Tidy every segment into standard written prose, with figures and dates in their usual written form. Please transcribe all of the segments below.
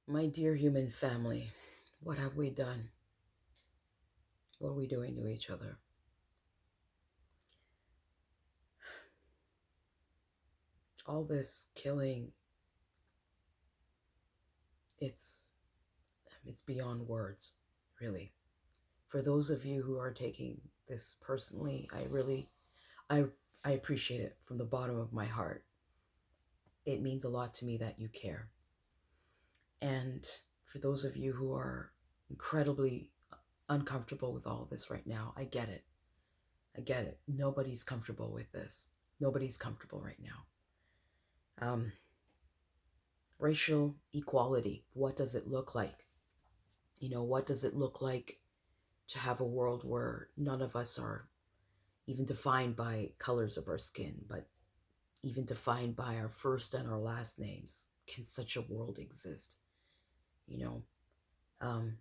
My dear human family, what have we done? What are we doing to each other? All this killing, it's it's beyond words, really. For those of you who are taking this personally, I I appreciate it from the bottom of my heart. It means a lot to me that you care. And for those of you who are incredibly uncomfortable with all of this right now, I get it. I get it. Nobody's comfortable with this. Nobody's comfortable right now. Um, Racial equality. What does it look like? What does it look like to have a world where none of us are even defined by colors of our skin, but even defined by our first and our last names? Can such a world exist? You know, um,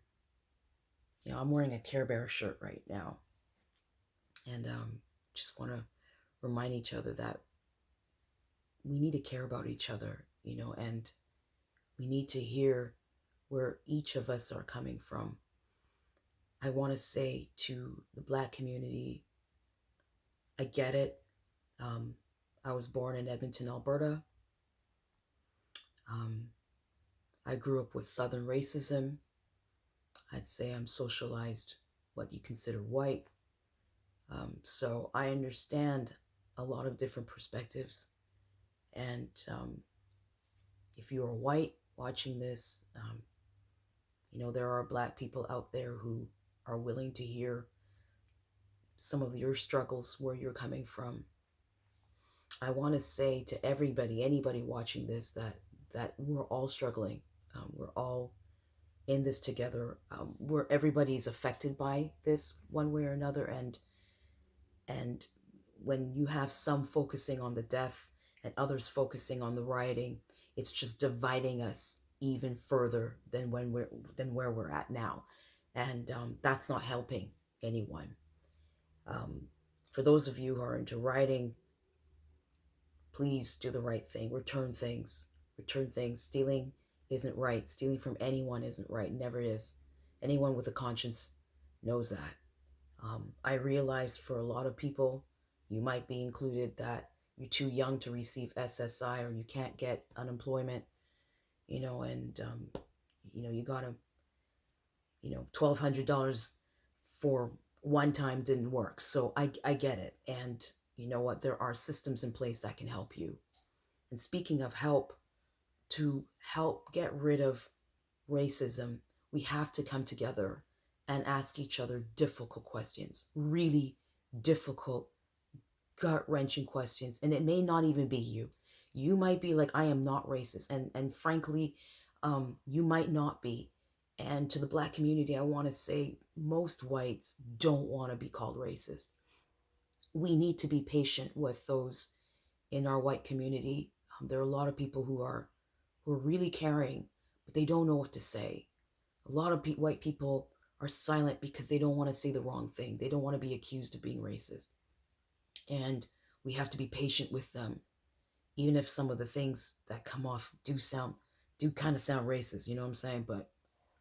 I'm wearing a Care Bear shirt right now, and just want to remind each other that we need to care about each other, and we need to hear where each of us are coming from. I want to say to the Black community, I get it. Um, I was born in Edmonton, Alberta. Um, I grew up with Southern racism. I'd say I'm socialized what you consider white. So I understand a lot of different perspectives. And if you are white watching this, there are Black people out there who are willing to hear some of your struggles, where you're coming from. I want to say to everybody, anybody watching this, that we're all struggling. We're all in this together. Where everybody's affected by this one way or another, and when you have some focusing on the death and others focusing on the rioting, it's just dividing us even further than where we're at now, and that's not helping anyone. Um, for those of you who are into writing, please do the right thing. Return things. Return things. Stealing isn't right. Stealing from anyone isn't right. Never is. Anyone with a conscience knows that. I realized for a lot of people, you might be included, that you're too young to receive SSI, or you can't get unemployment, and you gotta, $1,200 for one time didn't work. So I get it. And you know what? There are systems in place that can help you. And speaking of help, to help get rid of racism, we have to come together and ask each other difficult questions, really difficult, gut wrenching questions. And it may not even be you. You might be like, I am not racist. And frankly, you might not be. And to the Black community, I want to say most whites don't want to be called racist. We need to be patient with those in our white community. There are a lot of people who are really caring, but they don't know what to say. A lot of white people are silent because they don't want to say the wrong thing. They don't want to be accused of being racist. And we have to be patient with them, even if some of the things that come off do kind of sound racist, you know what I'm saying? But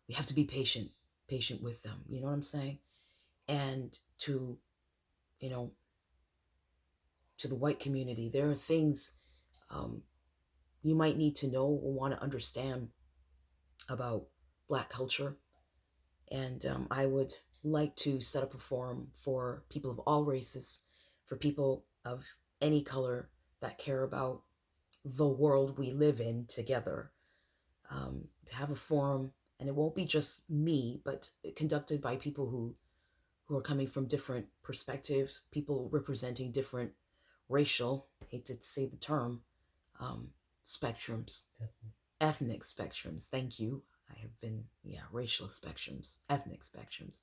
we have to be patient with them, you know what I'm saying? And you know, to the white community, there are things um, you might need to know or want to understand about Black culture. And I would like to set up a forum for people of all races, for people of any color that care about the world we live in together, to have a forum. And it won't be just me, but conducted by people who are coming from different perspectives, people representing different racial, hate to say the term, um, spectrums, ethnic spectrums. Thank you. I have been, racial spectrums, ethnic spectrums,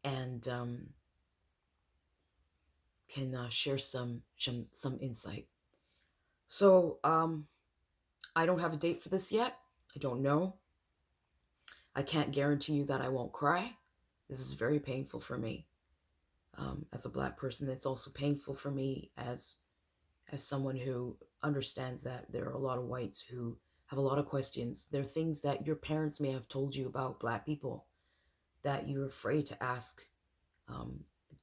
and can share some insight. So I don't have a date for this yet. I don't know. I can't guarantee you that I won't cry. This is very painful for me. As a Black person, it's also painful for me as someone who understands that there are a lot of whites who have a lot of questions. There are things that your parents may have told you about Black people that you're afraid to ask.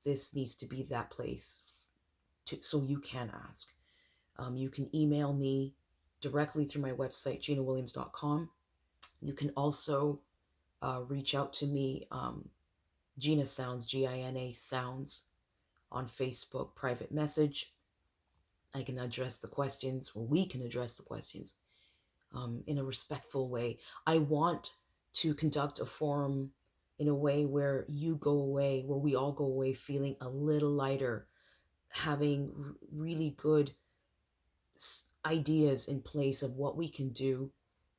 This needs to be that place so you can ask. You can email me directly through my website, GINAWilliams.com. You can also reach out to me, Gina Sounds, GINA Sounds, on Facebook, private message. I can address the questions, or we can address the questions in a respectful way. I want to conduct a forum in a way where you go away, where we all go away feeling a little lighter, having really good ideas in place of what we can do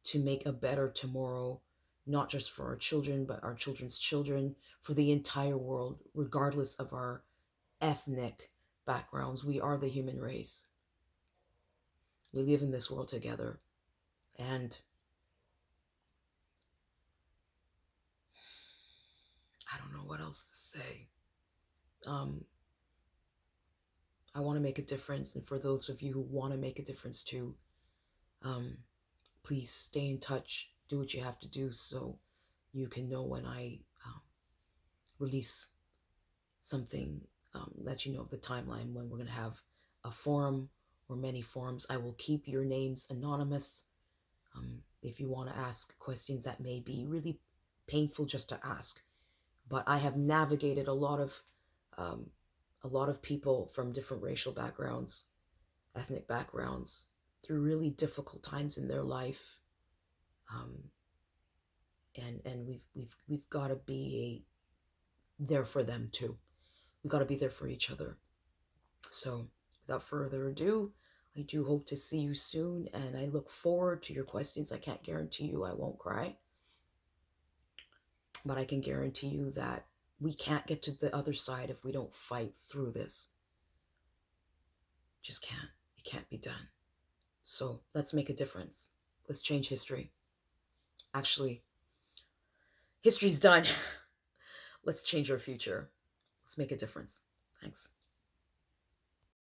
to make a better tomorrow, not just for our children, but our children's children, for the entire world, regardless of our ethnic backgrounds. We are the human race. We live in this world together. And I don't know what else to say. I want to make a difference. And for those of you who want to make a difference too, please stay in touch. Do what you have to do so you can know when I release something, let you know the timeline when we're going to have a forum or many forums. I will keep your names anonymous. If you want to ask questions that may be really painful just to ask. But I have navigated a lot of people from different racial backgrounds, ethnic backgrounds, through really difficult times in their life, and we've got to be there for them too. We got to be there for each other. So, without further ado, I do hope to see you soon, and I look forward to your questions. I can't guarantee you I won't cry, but I can guarantee you that we can't get to the other side if we don't fight through this. Just can't. It can't be done. So let's make a difference. Let's change history. Actually, history's done. Let's change our future. Let's make a difference. Thanks.